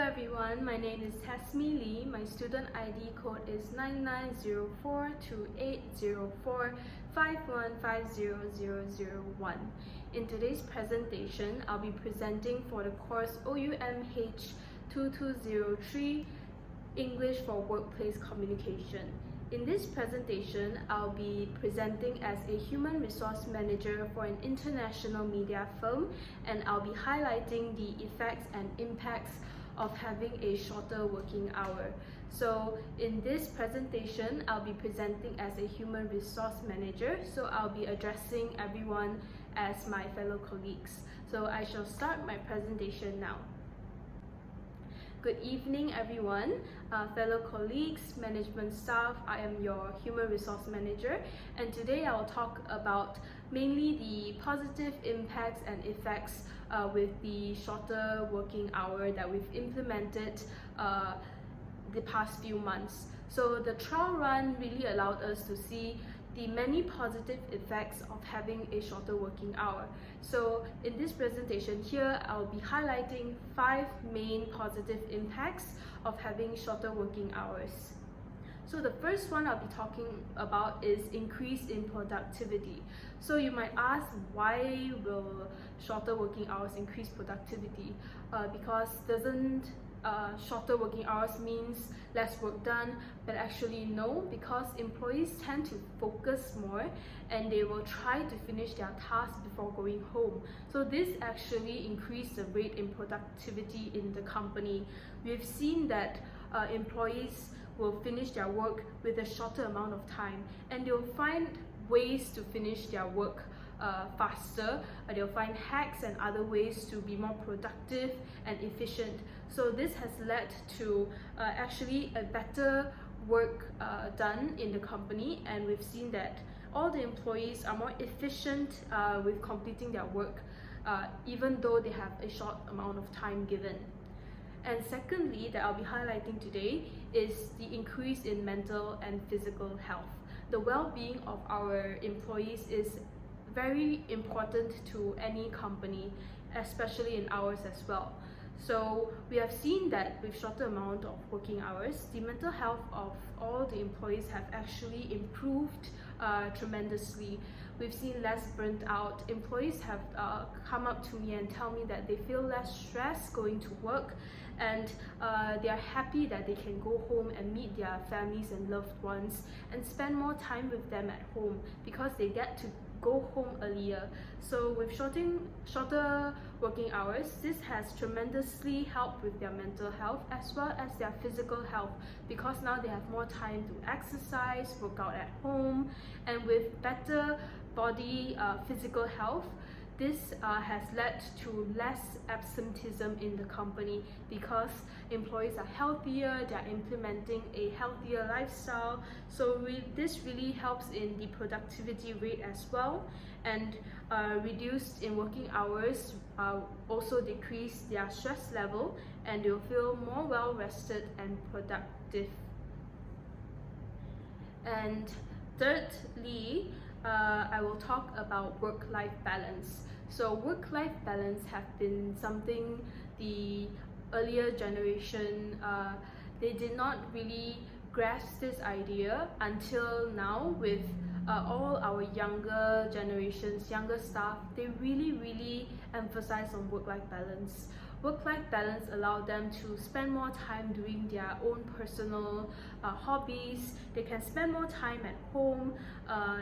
everyone, my name is Tasmy Lee. My student ID code is 9904280451500001. In today's presentation, I'll be presenting for the course OUMH2203 English for Workplace Communication. In this presentation, I'll be presenting as a human resource manager for an international media firm, and I'll be highlighting the effects and impacts of having a shorter working hour. So in this presentation, I'll be presenting as a human resource manager, so I'll be addressing everyone as my fellow colleagues. So I shall start my presentation now. Good evening everyone, fellow colleagues, management staff. I am your human resource manager, and today I will talk about mainly the positive impacts and effects with the shorter working hour that we've implemented the past few months. So the trial run really allowed us to see the many positive effects of having a shorter working hour. So in this presentation here, I'll be highlighting 5 main positive impacts of having shorter working hours. So the first one I'll be talking about is increase in productivity. So you might ask, why will shorter working hours increase productivity? Because doesn't shorter working hours means less work done? But actually no, because employees tend to focus more and they will try to finish their tasks before going home. So this actually increases the rate in productivity in the company. We've seen that employees will finish their work with a shorter amount of time, and they'll find ways to finish their work faster. They'll find hacks and other ways to be more productive and efficient. So this has led to actually a better work done in the company, and we've seen that all the employees are more efficient with completing their work even though they have a short amount of time given. And secondly, that I'll be highlighting today is the increase in mental and physical health. The well-being of our employees is very important to any company, especially in ours as well. So we have seen that with shorter amount of working hours, the mental health of all the employees have actually improved tremendously. We've seen less burnt out. Employees have come up to me and tell me that they feel less stress going to work, and they are happy that they can go home and meet their families and loved ones and spend more time with them at home because they get to go home earlier. So with shorter working hours, this has tremendously helped with their mental health as well as their physical health, because now they have more time to exercise, work out at home, and with better body physical health, this has led to less absenteeism in the company because employees are healthier, they are implementing a healthier lifestyle. So this really helps in the productivity rate as well, and reduced in working hours also decrease their stress level, and they'll feel more well rested and productive. And thirdly, I will talk about work-life balance. So work-life balance have been something the earlier generation, they did not really grasp this idea until now. With all our younger generations, younger staff, they really emphasize on work-life balance. Work-life balance allows them to spend more time doing their own personal hobbies. They can spend more time at home.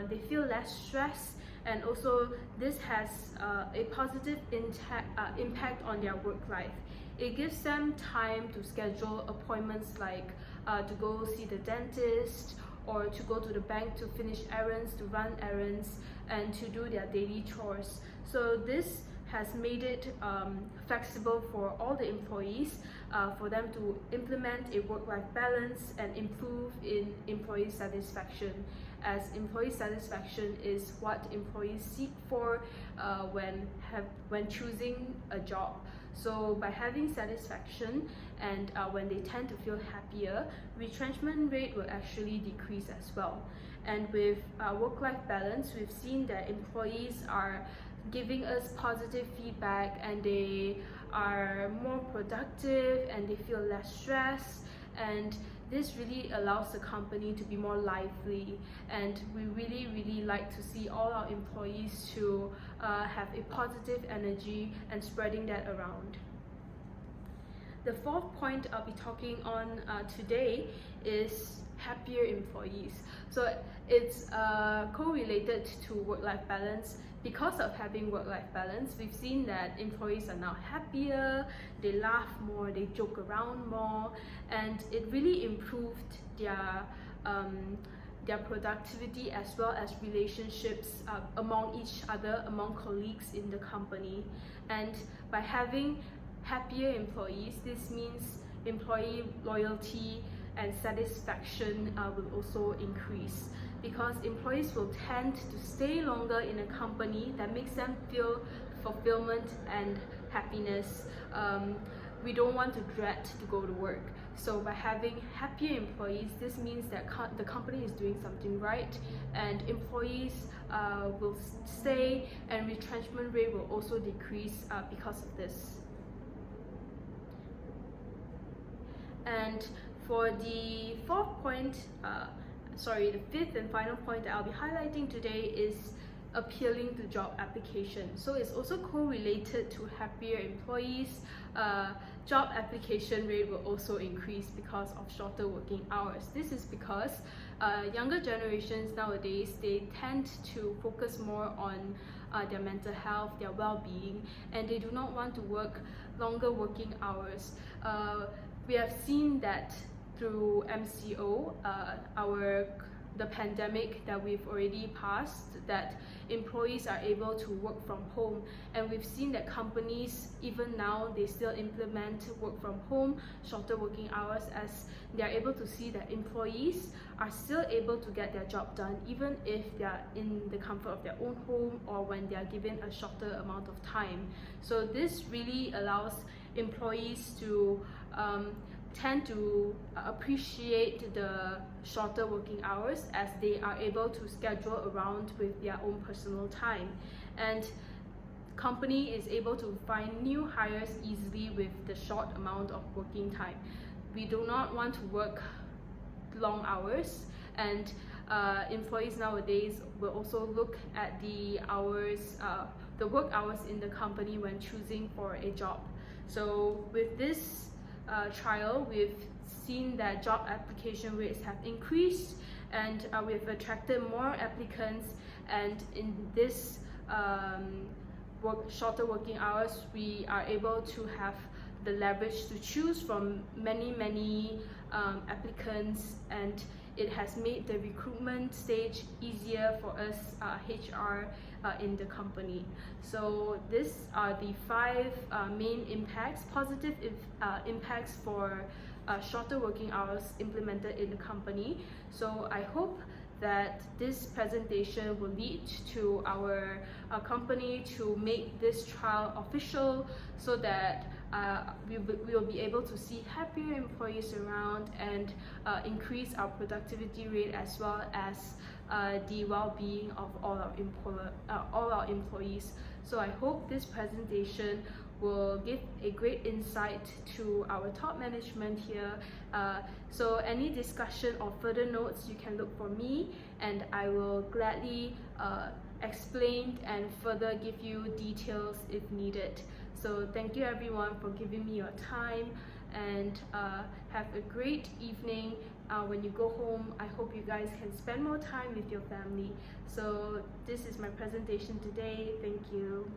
They feel less stressed, and also this has a positive impact on their work life. It gives them time to schedule appointments like to go see the dentist, or to go to the bank to finish errands, to run errands, and to do their daily chores. So this has made it flexible for all the employees, for them to implement a work-life balance and improve in employee satisfaction, as employee satisfaction is what employees seek for when choosing a job. So by having satisfaction, and when they tend to feel happier, retrenchment rate will actually decrease as well. And with work-life balance, we've seen that employees are giving us positive feedback, and they are more productive and they feel less stressed, and this really allows the company to be more lively, and we really like to see all our employees to have a positive energy and spreading that around. The fourth point I'll be talking on today is happier employees. So it's correlated to work-life balance. Because of having work-life balance, we've seen that employees are now happier, they laugh more, they joke around more, and it really improved their productivity as well as relationships among each other, among colleagues in the company. And by having happier employees, this means employee loyalty and satisfaction will also increase, because employees will tend to stay longer in a company that makes them feel fulfillment and happiness. We don't want to dread to go to work. So by having happier employees, this means that the company is doing something right, and employees will stay, and retrenchment rate will also decrease because of this. And for the the fifth and final point that I'll be highlighting today is appealing to job application. So it's also correlated to happier employees. Job application rate will also increase because of shorter working hours. This is because younger generations nowadays, they tend to focus more on their mental health, their well-being, and they do not want to work longer working hours. We have seen that through MCO, the pandemic that we've already passed, that employees are able to work from home, and we've seen that companies, even now, they still implement work from home, shorter working hours, as they are able to see that employees are still able to get their job done even if they are in the comfort of their own home or when they are given a shorter amount of time. So this really allows employees to tend to appreciate the shorter working hours, as they are able to schedule around with their own personal time, and company is able to find new hires easily with the short amount of working time. We do not want to work long hours, and employees nowadays will also look at the hours, the work hours in the company when choosing for a job. So with this trial, we've seen that job application rates have increased, and we've attracted more applicants, and in this shorter working hours, we are able to have the leverage to choose from many applicants, and it has made the recruitment stage easier for us HR in the company. So these are the 5 main impacts, positive impacts for shorter working hours implemented in the company. So I hope that this presentation will lead to our company to make this trial official, so that we will be able to see happier employees around, and increase our productivity rate as well as the well-being of all our employees. So I hope this presentation will give a great insight to our top management here. So any discussion or further notes, you can look for me, and I will gladly explain and further give you details if needed. So thank you everyone for giving me your time, and have a great evening. When you go home, I hope you guys can spend more time with your family. So this is my presentation today. Thank you.